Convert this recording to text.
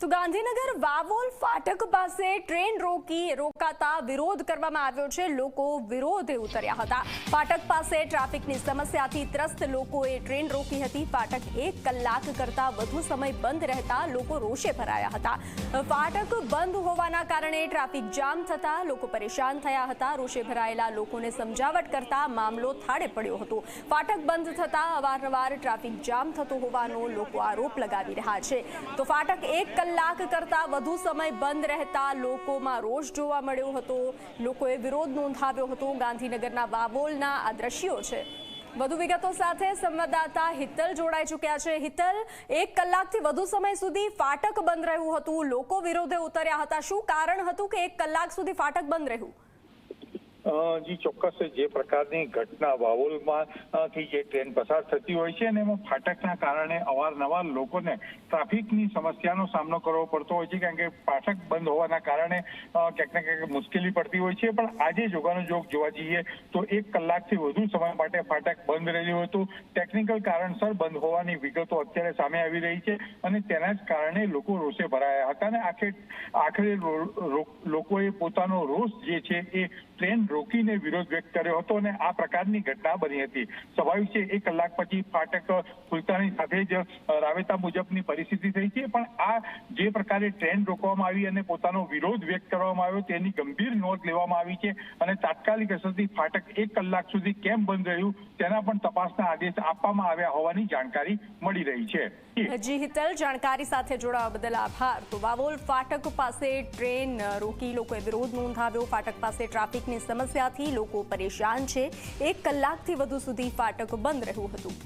તો ગાંધીનગર વાવોલ ફાટક પાસે ટ્રેન રોકાતા વિરોધ કરવામાં આવ્યો છે। લોકો વિરોધે ઉતર્યા હતા। ફાટક પાસે ટ્રાફિકની સમસ્યાથી ત્રસ્ત લોકોએ ટ્રેન રોકી હતી। ફાટક 1 કલાક કરતા વધુ સમય બંધ રહેતા લોકો રોષે ભરાયા હતા। ફાટક બંધ હોવાના કારણે ટ્રાફિક જામ થતા લોકો પરેશાન થયા હતા। રોષે ભરાયેલા લોકોને સમજાવટ કરતા મામલો થાળે પડ્યો હતો। ફાટક બંધ થતા અવારનવાર ટ્રાફિક જામ થતો હોવાનો લોકો આરોપ લગાવી રહ્યા છે। તો ફાટક 1 કલાક કરતા વધુ સમય બંધ રહેતા લોકોમાં રોષ જોવા મળ્યો હતો। લોકોએ વિરોધ નોંધાવ્યો હતો। ગાંધીનગરના વાવોલના આ દ્રશ્યો છે। વધુ વિગતો સાથે સંવાદદાતા હિતલ જોડાઈ ચૂક્યા છે। હિતલ, 1 કલાકથી વધુ સમય સુધી ફાટક બંધ રહ્યું હતું, લોકો વિરોધે ઉતર્યા હતા। શું કારણ હતું કે 1 કલાક સુધી ફાટક બંધ રહ્યું? જી ચોક્કસ, જે પ્રકારની ઘટના વાવોલમાંથી જે ટ્રેન પસાર થતી હોય છે અને એમાં ફાટકના કારણે અવારનવાર લોકોને ટ્રાફિકની સમસ્યાનો સામનો કરવો પડતો હોય છે, કારણ કે ફાટક બંધ હોવાના કારણે ક્યાંક ને ક્યાંક મુશ્કેલી પડતી હોય છે। પણ આજે જોગાનુજોગ જોવા જઈએ તો 1 કલાકથી વધુ સમય માટે ફાટક બંધ રહ્યું હતું। ટેકનિકલ કારણસર બંધ હોવાની વિગતો અત્યારે સામે આવી રહી છે અને તેના જ કારણે લોકો રોષે ભરાયા હતા અને આખરે લોકોએ પોતાનો રોષ જે છે એ ટ્રેન રોકીને વિરોધ વ્યક્ત કર્યો હતો અને આ પ્રકારની ઘટના બની હતી। સ્વાભાવિક છે, 1 કલાક પછી ફાટક ખુલતાની સાથે જ રાબેતા મુજબની પરિસ્થિતિ થઈ છે। પણ આ જે પ્રકારે ટ્રેન રોકવામાં આવી અને પોતાનો વિરોધ વ્યક્ત કરવામાં આવ્યો તેની ગંભીર નોંધ લેવામાં આવી છે અને તાત્કાલિક અસરથી ફાટક 1 કલાક સુધી કેમ બંધ રહ્યું તેના પણ તપાસના આદેશ આપવામાં આવ્યા હોવાની જાણકારી મળી રહી છે। જી હિતલ, જાણકારી સાથે જોડાવા બદલ આભાર। તો વાવોલ ફાટક પાસે ટ્રેન રોકી લોકોએ વિરોધ નોંધાવ્યો। ફાટક પાસે ટ્રાફિકની સમસ્યાથી લોકો પરેશાન છે। 1 કલાકથી વધુ સુધી ફાટક બંધ રહ્યું હતું।